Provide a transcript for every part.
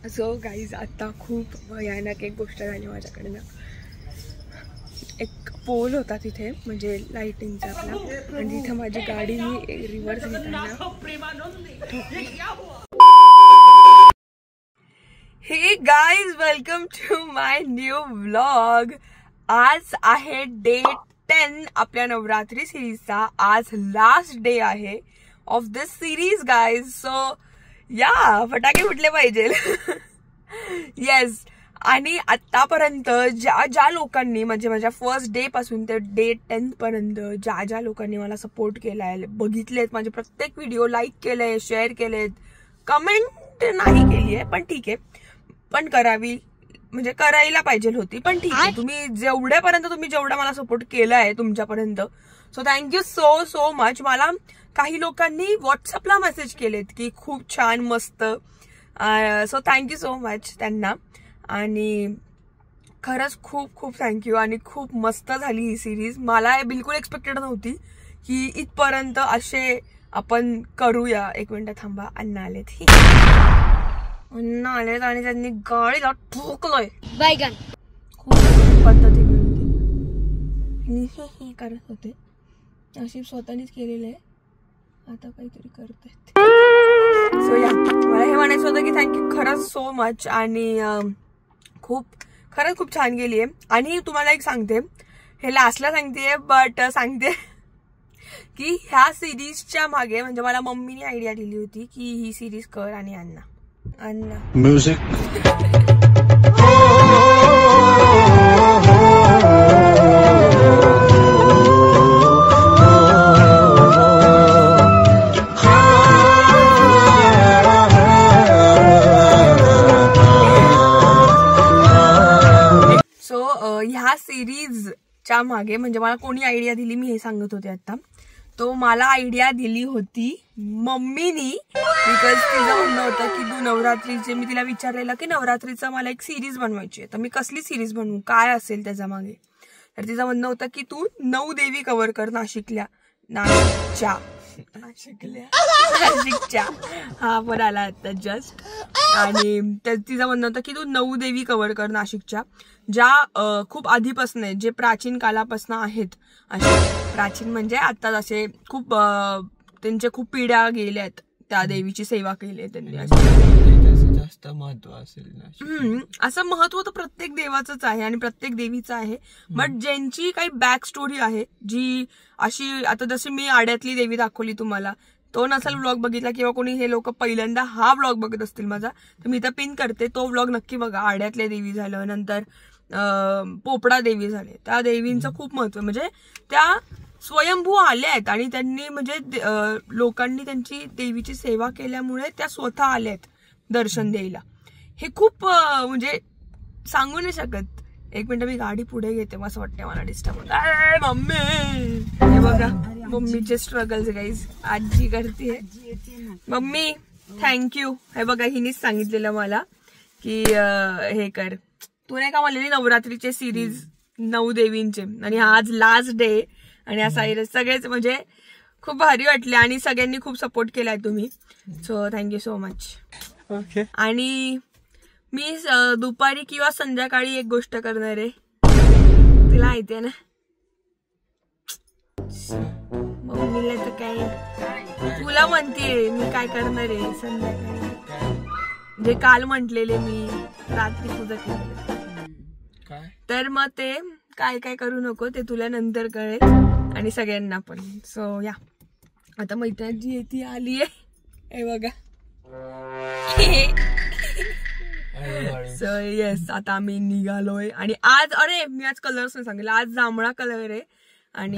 So guys आता खूप भयानक एक गोष्ट झाली माझ्याकडनं. एक पोल होता तिथे म्हणजे लाइटिंगचा आपला, आणि तिथे माझी गाडी मी रिव्हर्स घेताना. हे guys, welcome to my new vlog. आज आहे डे 10 आपल्या नवरात्री सिरीजचा. आज लास्ट डे आहे of this series guys. So या फटाके फुटले पाहिजे. येस. आणि आतापर्यंत ज्या लोकांनी म्हणजे माझ्या फर्स्ट डे पासून ते डे 10 पर्यंत ज्या लोकांनी मला सपोर्ट केलाय, बघितलेत माझे प्रत्येक व्हिडिओ, लाईक केले, शेअर केलेत, कमेंट नाही केली आहे पण ठीक आहे, पण करावी म्हणजे करायला पाहिजे होती पण ठीक आहे. तुम्ही जेवढा मला सपोर्ट केलाय तुमच्यापर्यंत, so thank you so so much. मला काही लोकांनी व्हॉट्सअपला मेसेज केलेत की खूप छान मस्त, सो थँक्यू सो मच त्यांना. आणि खरंच खूप खूप थँक्यू. आणि खूप मस्त झाली ही सिरीज. मला बिलकुल एक्सपेक्टेड नव्हती की इथपर्यंत असे आपण करूया. एक मिनिट थांबा, अण्णा आलेत. अण्णा आलेत आणि त्यांनी गाडीला ठोकलोय बायगन. खूप पद्धतीने करत होते, नशीब स्वतःनीच केलेलं आहे, आता काहीतरी करतायत. सो या, मला हे म्हणायचं होतं की थँक्यू खरंच सो मच. आणि खरंच खूप छान गेली आहे. आणि तुम्हाला एक सांगते, हे लास्टला सांगते बट सांगते की ह्या सिरीजच्या मागे म्हणजे मला मम्मीने आयडिया दिली होती की ही सिरीज कर. आणि अण्णा म्युझिक. ह्या सिरीजच्या मागे म्हणजे मला कोणी आयडिया दिली मी हे सांगत होते आता. तो मला आयडिया दिली होती मम्मीनी, बिकॉज तिचं म्हणणं होतं की तू नवरात्रीचे, मी तिला विचारलेलं की नवरात्रीचं मला एक सिरीज बनवायची आहे, तर मी कसली सिरीज बनवू, काय असेल त्याच्या मागे. तर तिचं म्हणणं होतं की तू 9 देवी कव्हर कर नाशिकच्या. हा पण आला आता जस्ट. आणि तिचं म्हणणं होतं की तू 9 देवी कव्हर कर नाशिकच्या, ज्या खूप आधीपासून आहेत, जे प्राचीन कालापासून आहेत. असे प्राचीन म्हणजे आता असे खूप त्यांचे खूप पिढ्या गेल्यात, त्या देवीची सेवा केली आहे त्यांनी. जास्त महत्व असेल असं महत्व तर प्रत्येक देवाचंच आहे आणि प्रत्येक देवीचं आहे, बट ज्यांची काही बॅक स्टोरी आहे जी अशी, आता जशी मी आड्यातली देवी दाखवली तुम्हाला, तो नसेल व्लॉग बघितला किंवा कोणी हे लोक पहिल्यांदा हा व्लॉग बघत असतील माझा, तर मी तर पिन करते तो व्लॉग नक्की बघा. आड्यातल्या देवी झालं, नंतर पोपडा देवी झाले, त्या देवींचं खूप महत्व. म्हणजे त्या स्वयंभू आल्या आहेत आणि त्यांनी म्हणजे लोकांनी त्यांची देवीची सेवा केल्यामुळे त्या स्वतः आल्यात दर्शन द्यायला. हे खूप म्हणजे सांगू नाही शकत. एक मिनिट मी गाडी पुढे घेते, असं वाटतं मला डिस्टर्ब होत. मम्मी हे बघा, मम्मीचे स्ट्रगल्स गाईज. आजी करते. Mummy thank you. हे बघा, हिनेच सांगितलेलं मला की हे कर, तू नाही का म्हणलेली नवरात्रीचे सिरीज 9 देवींचे, आणि आज लास्ट डे. आणि असं सगळेच म्हणजे खूप भारी वाटले आणि सगळ्यांनी खूप सपोर्ट केलाय तुम्ही, so thank you so much. Okay. आणि मी दुपारी किंवा संध्याकाळी एक गोष्ट करणार आहे, तिला माहितीये ना. मम्मीला तर काय, तुला म्हणतेय मी काय करणार आहे संध्याकाळी, जे काल म्हटलेले मी रात्री तुझं केलं. तर मग ते काय काय करू नको ते तुला नंतर कळेल आणि सगळ्यांना पण. सो या, आता मैत्रिणी ती आली आहे, हे बघा. सो येस, आता आम्ही निघालोय. आणि आज मी आज कलर्स नाही सांगितलं, आज जांभळा कलर आहे. आणि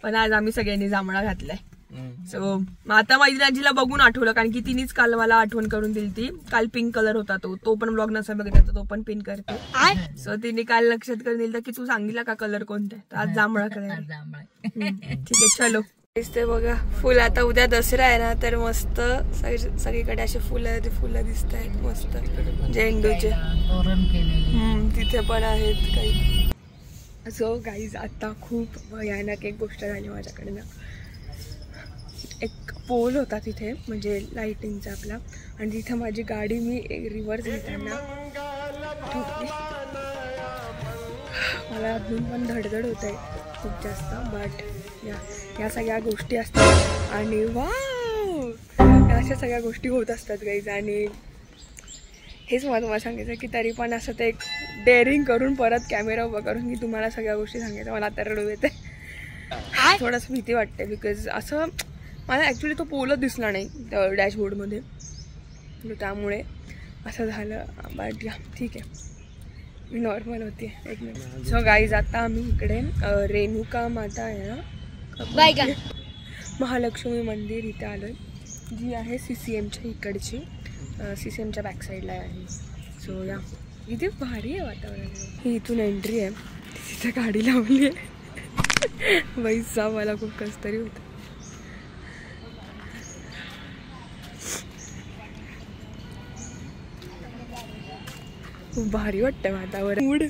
पण आज आम्ही सगळ्यांनी जांभळा घातलाय. सो आता माझी आजीला बघून आठवलं, कारण की तिनेच काल मला आठवण करून दिली ती. काल पिंक कलर होता, तो पण ब्लॉग नसा बघितला तर तो पण पिन करते. सो तिने काल लक्षात करून दिलं की तू सांगितलं का कलर कोणता आहे, तर आज जांभळा कलर. ठीक आहे, चलो. दिसते बघा फुल. आता उद्या दसरा आहे ना, तर मस्त सगळीकडे असे फुलं दिसत आहेत मस्त, झेंडूचे. तिथे पण आहेत काही. सो गाईज, आता खूप भयानक एक गोष्ट झाली माझ्याकडनं. एक पोल होता तिथे, म्हणजे लाइटिंगचा आपला, आणि तिथे माझी गाडी मी रिव्हर्स घेताना ठोकली. मला अजून पण धडधड होत आहे खूप जास्त. बट या सगळ्या गोष्टी असतात आणि वाव अशा सगळ्या गोष्टी होत असतात गाईज. आणि हेच मला तुम्हाला सांगायचं की तरी पण असं ते एक डेअरिंग करून परत कॅमेरा उभा करून मी तुम्हाला सगळ्या गोष्टी सांगायचं. मला आता रडू येते, थोडंसं भीती वाटते. बिकॉज असं मला ॲक्च्युली तो पोलच दिसला नाही डॅशबोर्डमध्ये, त्यामुळे असं झालं. बट या ठीक आहे, मी नॉर्मल होती. एक मिनिट. सो गाईज आता आम्ही इकडे रेणुका माता आहे ना, महालक्ष्मी मंदिर इथे आलो आहे, जी आहे CCMच्या इकडची, CCMच्या बॅकसाईडला आहे. सो या इथे भारी आहे वातावरण. ही इथून एंट्री आहे, तिथे गाडी लावली आहे. वैसा मला खूप कसं तरी होतं. खूप भारी वाटतं वातावरण, मूड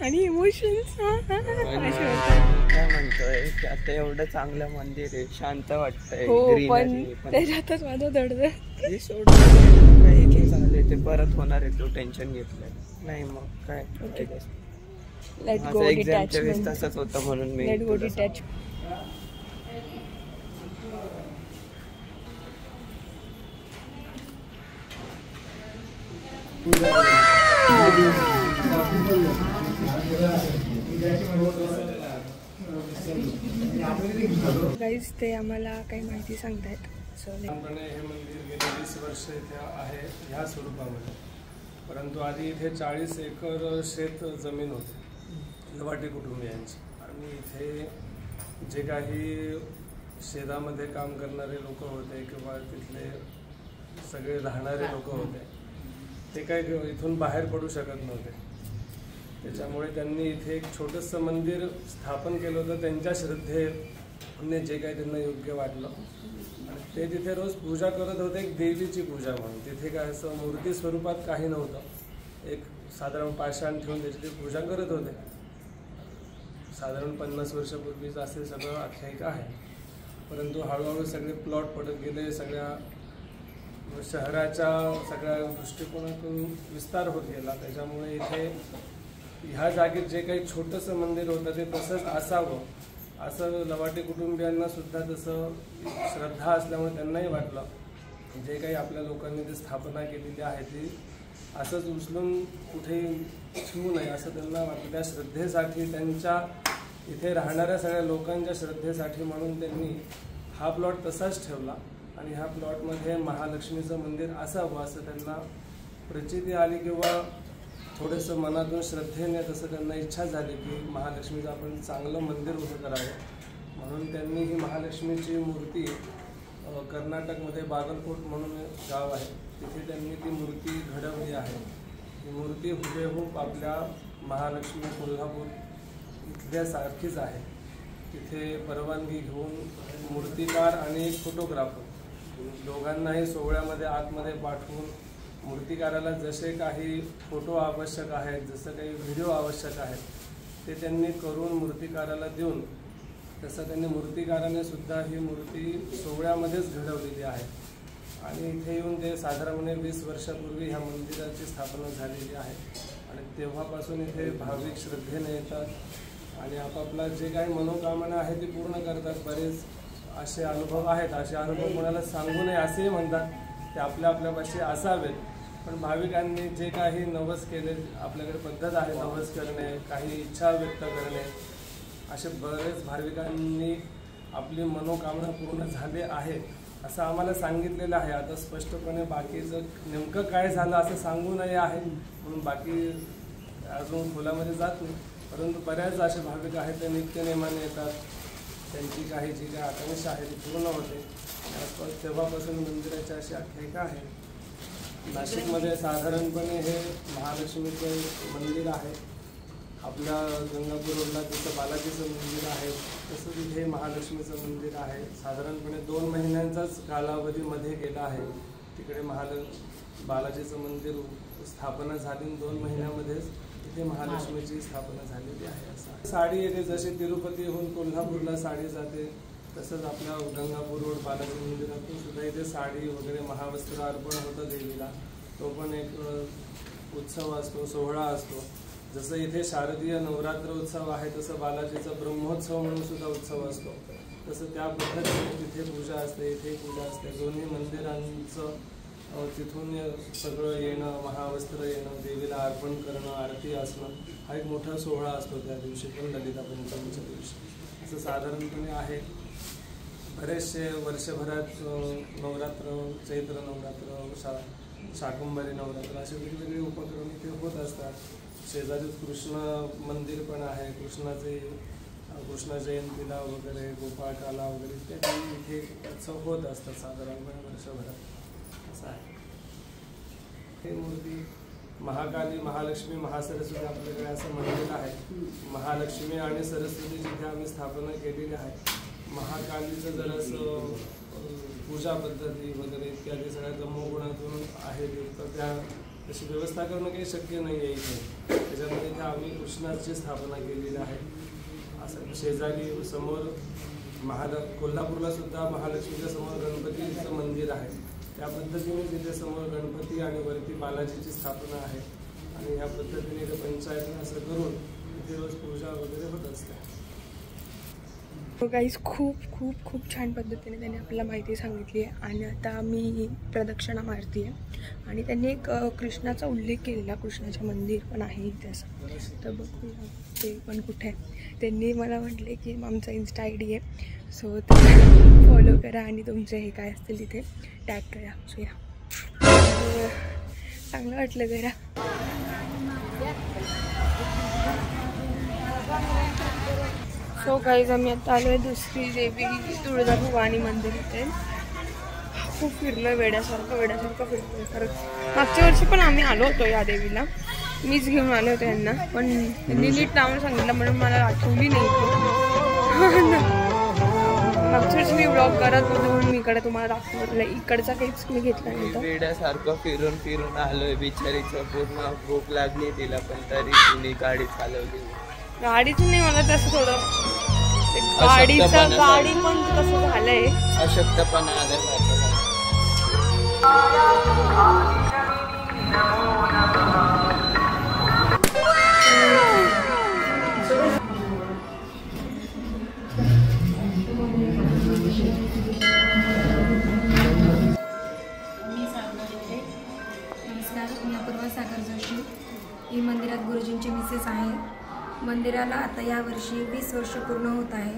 आणि इमोशन्स. काय म्हणतोय की आता एवढं चांगलं मंदिर आहे, शांत वाटतंय. हो, पण त्याच्यातच माझं धडधड. काही झाले ते परत होणार आहे, तू टेन्शन घेतलंय नाही. मग काय, लेट गो एक्झामच्या तसंच होतं म्हणून me let go detach. Guys ते आम्हाला काही माहिती सांगतायत. हे मंदिर गेले 20 वर्ष इथे आहे ह्या स्वरूपामध्ये, परंतु आधी इथे 40 एकर शेत जमीन होती लवाटे कुटुंबियांची. आणि इथे जे काही शेतामध्ये काम करणारे लोक होते किंवा तिथले सगळे राहणारे लोक होते, ते काही इथून बाहेर पडू शकत नव्हते. त्याच्यामुळे त्यांनी इथे एक छोटंसं मंदिर स्थापन केलं होतं त्यांच्या श्रद्धेने, जे काही त्यांना योग्य वाटलं. आणि ते तिथे रोज पूजा करत होते, एक देवीची पूजा म्हणून. तिथे काय असं मूर्ती स्वरूपात काही नव्हतं, एक साधारण पाषाण ठेवून त्याची ते पूजा करत होते. साधारण 50 वर्षापूर्वीच असे सगळं आख्यायिका आहे. परंतु हळूहळू सगळे प्लॉट पडत गेले, सगळ्या शहराच्या सगळ्या दृष्टिकोनातून विस्तार होत गेला. त्याच्यामुळे इथे ह्या जागेत जे काही छोटंसं मंदिर होतं ते तसंच असावं असं लवाटे कुटुंबियांना सुद्धा तसं श्रद्धा असल्यामुळे त्यांनाही वाटलं. जे काही आपल्या लोकांनी ते स्थापना केलेली आहे ती असंच उचलून कुठेही ठेवू नये असं त्यांना वाटलं. त्या श्रद्धेसाठी, त्यांच्या इथे राहणाऱ्या सगळ्या लोकांच्या श्रद्धेसाठी म्हणून त्यांनी हा प्लॉट तसाच ठेवला. आणि ह्या प्लॉटमध्ये महालक्ष्मीचं मंदिर असावं असं त्यांना प्रचिती आली, किंवा थोडंसं मनातून श्रद्धेने तसं त्यांना इच्छा झाली की महालक्ष्मीचं आपण चांगलं मंदिर उभं करावं. म्हणून त्यांनी ही महालक्ष्मीची मूर्ती कर्नाटकमध्ये बागलकोट म्हणून गाव आहे, तिथे त्यांनी ती मूर्ती घडवली आहे. ही मूर्ती हुबेहूब आपल्या महालक्ष्मी कोल्हापूर इथल्यासारखीच आहे. तिथे परवानगी घेऊन मूर्तिकार आणि एक फोटोग्राफर दोघांनाही सोहळ्यामध्ये आतमध्ये पाठवून मूर्तिकाराला जसे काही फोटो आवश्यक आहेत, जसं काही व्हिडिओ आवश्यक आहेत, ते त्यांनी करून मूर्तिकाराला देऊन, तसं त्यांनी मूर्तिकाराने सुद्धा ही मूर्ती सोहळ्यामध्येच घडवलेली आहे. आणि इथे येऊन ते साधारणपणे 20 वर्षापूर्वी ह्या मंदिराची स्थापना झालेली आहे. आणि तेव्हापासून इथे भाविक श्रद्धेने येतात आणि आपापला जे काही मनोकामना आहे ती पूर्ण करतात. बरेच असे अनुभव आहेत, असे अनुभव कोणाला सांगू नये असेही म्हणतात, ते आपल्या आपल्यापाशी असावेत. पण भाविकांनी जे काही नवस केले, आपल्याकडे पद्धत आहे नवस करणे, काही इच्छा व्यक्त करणे, असे बरेच भाविकांनी आपली मनोकामना पूर्ण झाले आहे असं आम्हाला सांगितलेलं आहे. आता स्पष्टपणे बाकीचं नेमकं काय झालं असं सांगू नये आहे म्हणून बाकी अजून खोलामध्ये जात नाही. परंतु बऱ्याच असे भाविक आहेत ते नित्यनेमाने येतात, त्यांची काही जी काही आकांक्षा आहे ती पूर्ण होते. तेव्हापासून मंदिराची अशी आख्यायिका आहे. नाशिकमध्ये साधारणपणे हे महालक्ष्मीचं मंदिर आहे. आपल्या गंगापूर रोडला जसं बालाजीचं मंदिर आहे तसं तिथे महालक्ष्मीचं मंदिर आहे. साधारणपणे 2 महिन्यांचाच कालावधीमध्ये गेला आहे. तिकडे बालाजीचं मंदिर स्थापना झाली, 2 महिन्यामध्येच तिथे महालक्ष्मीची स्थापना झालेली आहे. असं साडी येते, जशी तिरुपतीहून कोल्हापूरला साडी जाते तसंच आपल्या गंगापूर रोड बालाजी मंदिरातून सुद्धा इथे साडी वगैरे महावस्त्र अर्पण होतं देवीला. तो पण एक उत्सव असतो, सोहळा असतो. जसं इथे शारदीय नवरात्र उत्सव आहे तसं बालाजीचा ब्रह्मोत्सव म्हणून सुद्धा उत्सव असतो. तसं त्या पद्धतीने तिथे पूजा असते, इथे पूजा असते. दोन्ही मंदिरांचं तिथून सगळं येणं, महावस्त्र येणं, देवीला अर्पण करणं, आरती असणं हा एक मोठा सोहळा असतो त्या दिवशी पण, ललिता पंचमीच्या दिवशी. असं साधारणपणे आहे. बरेचसे वर्षभरात नवरात्र, चैत्र नवरात्र, शाकंभरी नवरात्र असे वेगवेगळे उपक्रम इथे होत असतात. शेजारीच कृष्ण मंदिर पण आहे. कृष्ण जयंतीला वगैरे, गोपाळकाला वगैरे इत्यादी इथे उत्सव होत असतात साधारणपणे वर्षभरात. असं आहे. हे मूर्ती महाकाली, महालक्ष्मी, महासरस्वती आपल्याकडे असं मंदिर आहे. महालक्ष्मी आणि सरस्वती जिथे आम्ही स्थापना केलेली आहे. महाकालीचं जरासं पूजा पद्धती वगैरे इत्यादी सगळ्या तमोगुणातून आहे, तर त्या तशी व्यवस्था करणं काही शक्य नाही आहे इथे. त्याच्यामध्ये इथे आम्ही कृष्णाची स्थापना केलेली आहे. असं शेजारी समोर कोल्हापूरला सुद्धा महालक्ष्मीच्या समोर गणपतीचं मंदिर आहे. त्या पद्धतीने तिथे समोर गणपती आणि वरती बालाजीची स्थापना आहे. आणि या पद्धतीने इथे पंचायत असं करून इथे रोज पूजा वगैरे होत असते. गाईज खूप खूप खूप छान पद्धतीने त्यांनी आपल्याला माहिती सांगितली आहे. आणि आता मी प्रदक्षिणा मारते आहे. आणि त्यांनी एक कृष्णाचा उल्लेख केलेला, कृष्णाचं मंदिर पण आहे इथे असं. तर बघूया ते पण कुठे आहे. त्यांनी मला म्हटले की आमचा इन्स्टा ID आहे, सो फॉलो करा आणि तुमचे हे काय असतील तिथे टॅग करा. सो या चांगलं वाटलं जरा. सो गाईज आम्ही आता आलो आहे दुसरी देवी तुळजाभवानी मंदिर. इथे खूप फिरलो, वेड्यासारखं फिरलो खरंच. मागच्या वर्षी पण आम्ही आलो होतो या देवीला, मीच घेऊन आले होते यांना, पण त्यांनी नीट नावं सांगितलं म्हणून मला आठवली नाही. मागच्या वर्षी मी ब्लॉग करत होतो म्हणून मी इकडे तुम्हाला दाखवलं. इकडचा काहीच मी घेतला नव्हता. वेड्यासारखं फिरून फिरून आलोय. बिचारीचं पूर्ण भूक लागली तिला, पण तरी तिने गाडी चालवली. गाडीच नाही, मला तसं थोडं गाडी पण कसं झालंय, अशक्तपणा आल्यासारखं. नमस्कार, मी अपूर्वा सागर जोशी. ही मंदिरात गुरुजींची मिसेस आहे. मंदिराला आता यावर्षी 20 वर्ष पूर्ण होत आहे.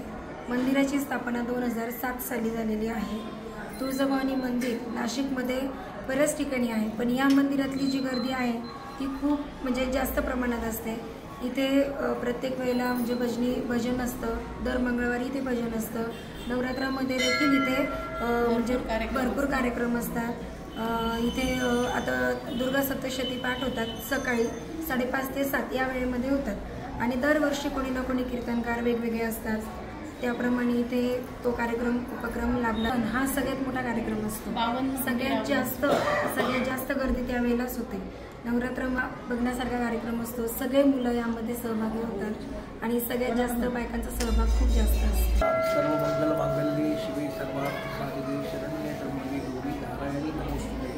मंदिराची स्थापना 2007 साली झालेली आहे. तुळजाभवानी मंदिर नाशिकमध्ये बऱ्याच ठिकाणी आहे, पण या मंदिरातली जी गर्दी आहे ती खूप म्हणजे जास्त प्रमाणात असते. इथे प्रत्येक वेळेला म्हणजे भजन असतं. दर मंगळवारी इथे भजन असतं. नवरात्रामध्ये देखील इथे म्हणजे भरपूर कार्यक्रम असतात. इथे आता दुर्गा सप्तशती पाठ होतात सकाळी 5:30 ते 7 या वेळेमध्ये होतात. आणि दरवर्षी कोणी ना कोणी कीर्तनकार वेगवेगळे असतात. त्याप्रमाणे इथे तो उपक्रम लाभला. हा सगळ्यात मोठा कार्यक्रम असतो. सगळ्यात जास्त गर्दी त्यावेळेलाच होते. नवरात्र बघण्यासारखा कार्यक्रम असतो. सगळे मुलं यामध्ये सहभागी होतात आणि सगळ्यात जास्त बायकांचा सहभाग खूप जास्त असतो. सर्व मंगल मांगल्ये शिवे सर्वार्थ साधिके शरण्ये त्र्यंबके गौरी नारायणी नमोस्तुते.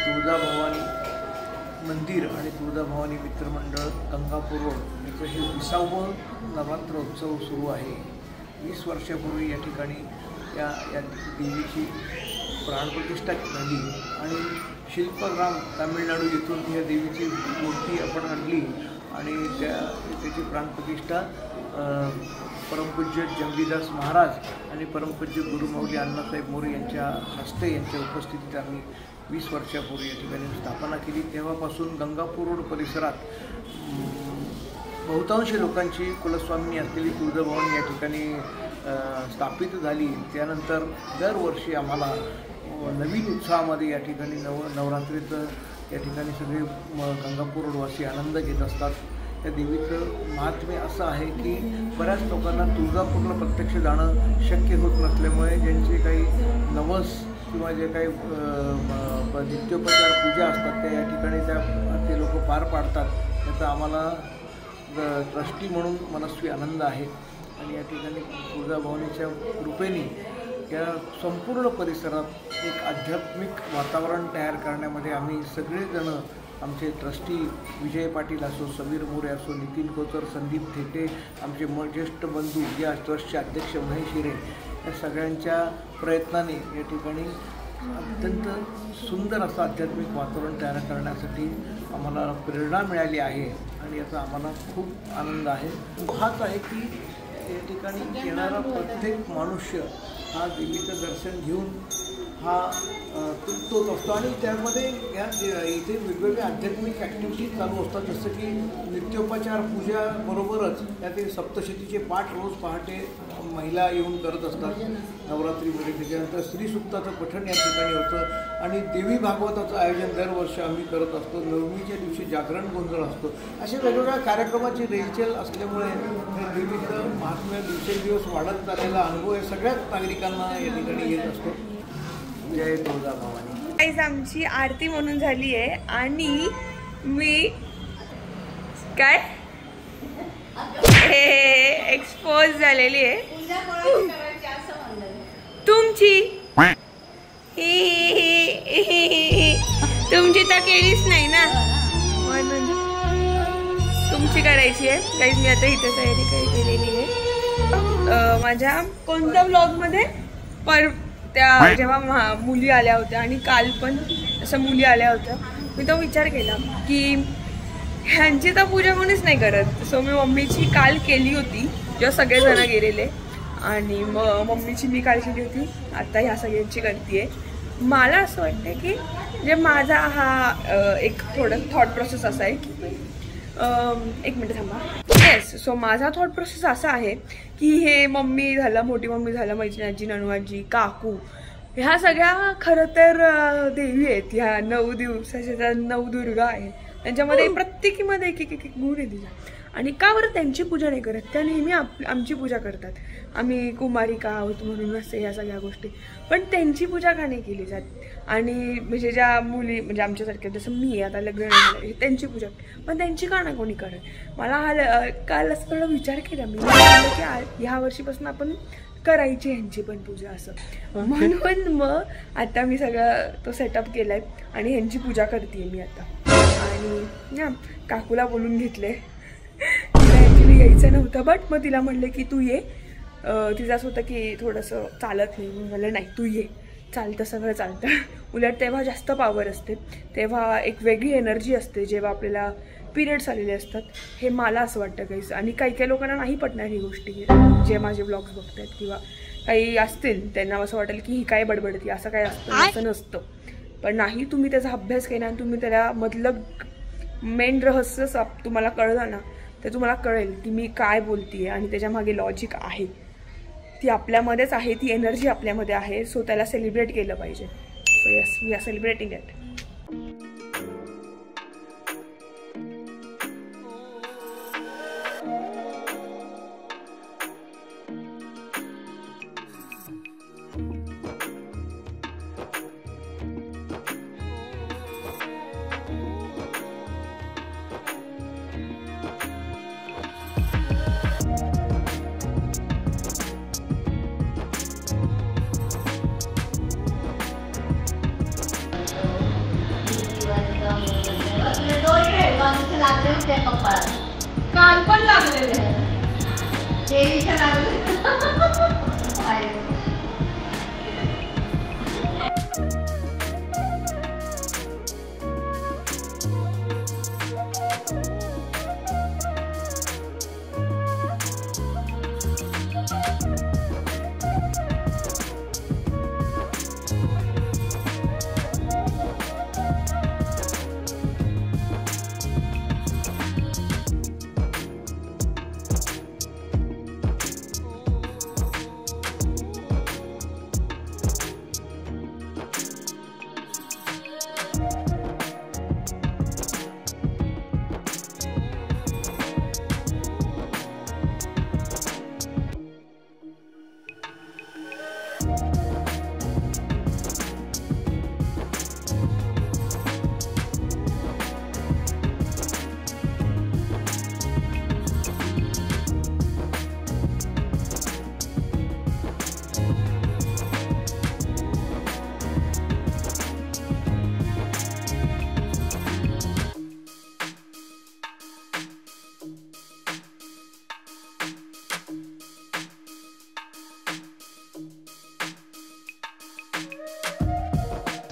तुळजाभवानी मंदिर आणि तुळजाभवानी मित्रमंडळ गंगापूर रोड याचं हे 20वा नवरात्रोत्सव सुरू आहे. 20 वर्षापूर्वी या ठिकाणी या देवीची प्राणप्रतिष्ठा झाली आणि शिल्पग्राम तामिळनाडू येथून या देवीची मूर्ती आपण आणली आणि त्याची प्राणप्रतिष्ठा परमपूज्य जंगलीदास महाराज आणि परमपूज्य गुरुमाऊली अण्णासाहेब मोरे यांच्या हस्ते यांच्या उपस्थितीत आम्ही 20 वर्षापूर्वी या ठिकाणी स्थापना केली. तेव्हापासून गंगापूर रोड परिसरात बहुतांश लोकांची कुलस्वामिनी असलेली तुळजाभवानी या ठिकाणी स्थापित झाली. त्यानंतर दरवर्षी आम्हाला नवीन उत्साहामध्ये या ठिकाणी नवरात्रीचं या ठिकाणी सगळे गंगापूर रोडवासी आनंद घेत असतात. त्या देवीचं महात्म्य असं आहे की बऱ्याच लोकांना तुळजापूरला प्रत्यक्ष जाणं शक्य होत नसल्यामुळे ज्यांचे काही नवस किंवा जे काही नित्योपचार पूजा असतात त्या या ठिकाणी ते लोक पार पाडतात. त्याचा आम्हाला ट्रस्टी म्हणून मनस्वी आनंद आहे. आणि या ठिकाणी तुळजाभवानीच्या कृपेने या संपूर्ण परिसरात एक आध्यात्मिक वातावरण तयार करण्यामध्ये आम्ही सगळेजण, आमचे ट्रस्टी विजय पाटील असो, समीर मोरे असो, नितीन कोचर, संदीप थेटे, आमचे ज्येष्ठ बंधू या ट्रस्टचे अध्यक्ष महेश हिरे, या सगळ्यांच्या प्रयत्नाने या ठिकाणी अत्यंत सुंदर असं आध्यात्मिक वातावरण तयार करण्यासाठी आम्हाला प्रेरणा मिळाली आहे आणि याचा आम्हाला खूप आनंद आहे. हाच आहे की या ठिकाणी येणारा प्रत्येक मनुष्य हा देवीचं दर्शन घेऊन हा तृप्त असतो आणि त्यामध्ये या इथे वेगवेगळ्या आध्यात्मिक ॲक्टिव्हिटीज चालू असतात, जसं की नित्योपचार पूजाबरोबरच त्यातील सप्तशतीचे पाठ रोज पहाटे महिला येऊन करत असतात नवरात्रीमध्ये. त्याच्यानंतर श्रीसुक्ताचं पठण या ठिकाणी होतं आणि देवी भागवताचं आयोजन दरवर्षी आम्ही करत असतो. नवमीच्या दिवशी जागरण गोंधळ असतो. अशा वेगवेगळ्या कार्यक्रमाची रेलचेल असल्यामुळे देवीचं महात्म्य दिवसेंदिवस वाढत चाललेला अनुभव या सगळ्याच नागरिकांना या ठिकाणी येत असतो. जय तुळजाभवानी. गाईज, आमची आरती म्हणून झाली आहे आणि मी काय एक्सपोज झालेली आहे तुमची. तुमची तर केलीच नाही ना, म्हणून तुमची करायची आहे. गाईज, मी आता इथे तयारी केलेली आहे माझ्या कोणत्या ब्लॉग मध्ये त्या जेव्हा मुली आल्या होत्या आणि काल पण असं मुली आल्या होत्या, मी तो विचार केला की ह्यांची तर पूजा कोणीच नाही करत. सो मी मम्मीची काल केली होती जेव्हा सगळेजण गेलेले आणि मग मम्मीची मी काल केली होती, आता ह्या सगळ्यांची करते. मला असं वाटतं की म्हणजे माझा हा एक थोडं थॉट प्रोसेस असा आहे की एक मिनिट थांबा. येस, सो माझा थॉट प्रोसेस असा आहे की हे मम्मी झालं, मोठी मम्मी झालं, मैत्रिणी, नणवाजी, काकू, ह्या सगळ्या खरं तर देवी आहेत. ह्या 9 दिवसाच्या नवदुर्गा आहेत. त्यांच्यामध्ये प्रत्येकीमध्ये एक एक एक गुण आहे तिचा. आणि का बरं त्यांची पूजा नाही करत? त्या नेहमी आमची पूजा करतात. आम्ही कुमारिका आहोत म्हणून असं ह्या सगळ्या गोष्टी, पण त्यांची पूजा का नाही केली जात? आणि म्हणजे ज्या मुली म्हणजे आमच्यासारख्या जसं मी आता लग्न झालं त्यांची पूजा, पण त्यांची का नाही कोणी करत? मला हा काल असं थोडा विचार केला मी की ह्या वर्षीपासून आपण करायची ह्यांची पण पूजा असं. म्हणून मग आता मी सगळं तो सेटअप केलाय आणि ह्यांची पूजा करते मी आता. आणि ना काकूला बोलून घेतले, तिला ॲक्च्युली यायचं नव्हतं, बट मग तिला म्हणले की तू ये. तिचं असं होतं की थोडंसं चालत नाही, मग म्हणलं नाही तू ये, चालतं सगळं चालतं. उलट तेव्हा जास्त पॉवर असते, तेव्हा एक वेगळी एनर्जी असते जेव्हा आपल्याला पिरियड्स आलेले असतात. हे मला असं वाटतं काहीच. आणि काही काही लोकांना नाही पटणार ही गोष्टी, जे माझे ब्लॉग्स बघतात किंवा काही असतील त्यांना असं वाटेल की ही काय बडबडती, असं काय असतं, असं नसतं. पण नाही, तुम्ही त्याचा अभ्यास केला आणि तुम्ही त्याला मधलं मेन रहस्य तुम्हाला कळलं ना, तर तुम्हाला कळेल की मी काय बोलते आणि त्याच्या मागे लॉजिक आहे. ती आपल्यामध्येच आहे, ती एनर्जी आपल्यामध्ये आहे. सो त्याला सेलिब्रेट केलं पाहिजे. So yes, we are celebrating it. काल पण लागलेले देवीच्या लागले.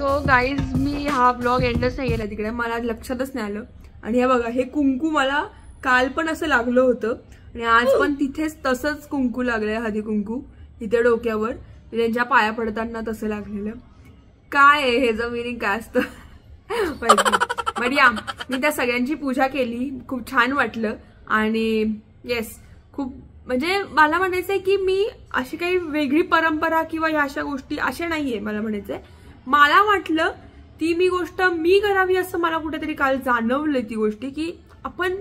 तो गाईज मी हा ब्लॉग एंडच नाही गेला तिकडे, मला लक्षातच नाही आलं. आणि हे बघा, हे कुंकू मला काल पण असं लागलं होतं आणि आज पण तिथेच तसंच कुंकू लागलंय, हळदी कुंकू इथे डोक्यावर, त्यांच्या पाया पडताना तसं लागलेलं. काय आहे हे मिनिंग काय असतं बट या, मी त्या सगळ्यांची पूजा केली, खूप छान वाटलं. आणि येस, खूप म्हणजे मला म्हणायचंय की मी अशी काही वेगळी परंपरा किंवा ह्या अशा गोष्टी अशा नाहीये. मला म्हणायचंय, मला वाटलं ती गोष्ट मी करावी असं मला कुठेतरी काल जाणवलं ती गोष्टी, की आपण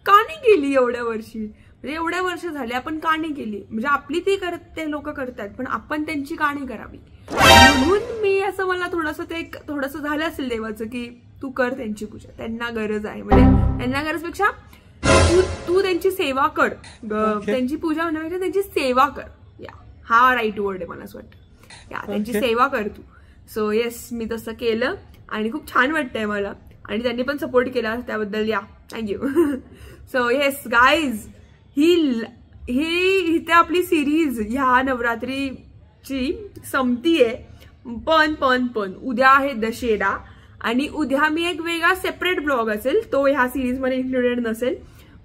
का नाही केली एवढ्या वर्षी, म्हणजे एवढ्या वर्ष झाले आपण का नाही केली. म्हणजे आपली ती ते लोक करतात पण आपण त्यांची का नाही करावी, म्हणून मी असं मला थोडंसं झालं असेल देवाचं की तू कर त्यांची पूजा, त्यांना गरज आहे. म्हणजे त्यांना गरजपेक्षा तू त्यांची सेवा कर, त्यांची पूजा होण्यापेक्षा त्यांची सेवा कर. या हा राईट वर्ड आहे मला असं वाटतं. या त्यांची सेवा कर तू. सो येस, मी तसं केलं आणि खूप छान वाटतंय मला. आणि त्यांनी पण सपोर्ट केला त्याबद्दल या थँक्यू. सो येस गाईज, ही इथे आपली सिरीज ह्या नवरात्रीची संपतीये. पण उद्या आहे दशेरा आणि उद्या मी एक वेगळा सेपरेट ब्लॉग असेल, तो ह्या सिरीज मध्ये इन्क्लुडेड नसेल.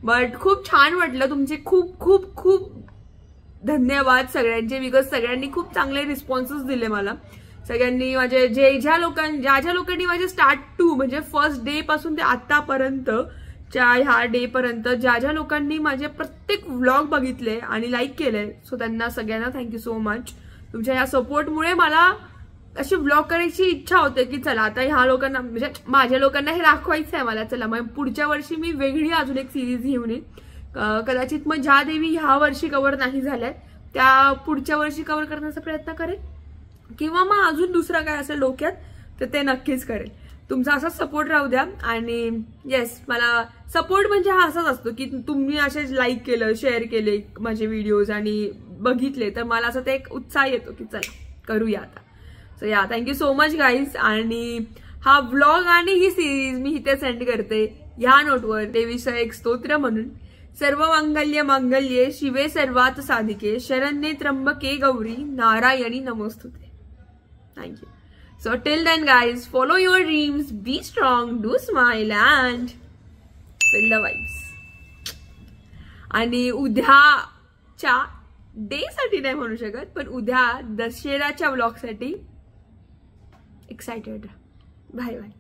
बट खूप छान वाटलं, तुमचे खूप खूप खूप धन्यवाद सगळ्यांचे, बिकॉज सगळ्यांनी खूप चांगले रिस्पॉन्सेस दिले मला. सगळ्यांनी माझे ज्या लोकांनी माझे स्टार्ट टू म्हणजे फर्स्ट डे पासून ते आतापर्यंत ह्या डे पर्यंत ज्या लोकांनी माझे प्रत्येक व्लॉग बघितले आणि लाईक केले, सो त्यांना सगळ्यांना थँक्यू सो मच. तुमच्या या सपोर्टमुळे मला अशी व्लॉग करायची इच्छा होते की चला आता ह्या लोकांना, म्हणजे माझ्या लोकांना हे दाखवायचं आहे मला. चला मग पुढच्या वर्षी मी वेगळी अजून एक सिरीज घेऊन येईन. कदाचित मग ज्या देवी ह्या वर्षी कव्हर नाही झाल्या त्या पुढच्या वर्षी कव्हर करण्याचा प्रयत्न करेल, किंवा मग अजून दुसरा काय असेल डोक्यात तर ते नक्कीच करेल. तुमचा असाच सपोर्ट राहू द्या. आणि येस, मला सपोर्ट म्हणजे हा असाच असतो की तुम्ही असेच लाईक केलं, शेअर केले माझे व्हिडिओज आणि बघितले तर मला असं ते एक उत्साह येतो की चला करूया आता. सो या, थँक्यू सो मच गाईज. आणि हा व्लॉग आणि ही सिरीज मी इथे सेंड करते ह्या नोटवर, देवीचं एक स्तोत्र म्हणून. सर्व मंगल्य मंगल्ये शिवे सर्वात साधिके शरण्ये त्र्यंबके गौरी नारायणी नमोस्तुते. Thank you. So till then guys, follow your dreams, be strong, do smile and feel the vibes. आणि उद्याच्या डे साठी नाही म्हणू शकत, पण उद्या दशेराच्या व्लॉग साठी एक्साइटेड. Bye bye.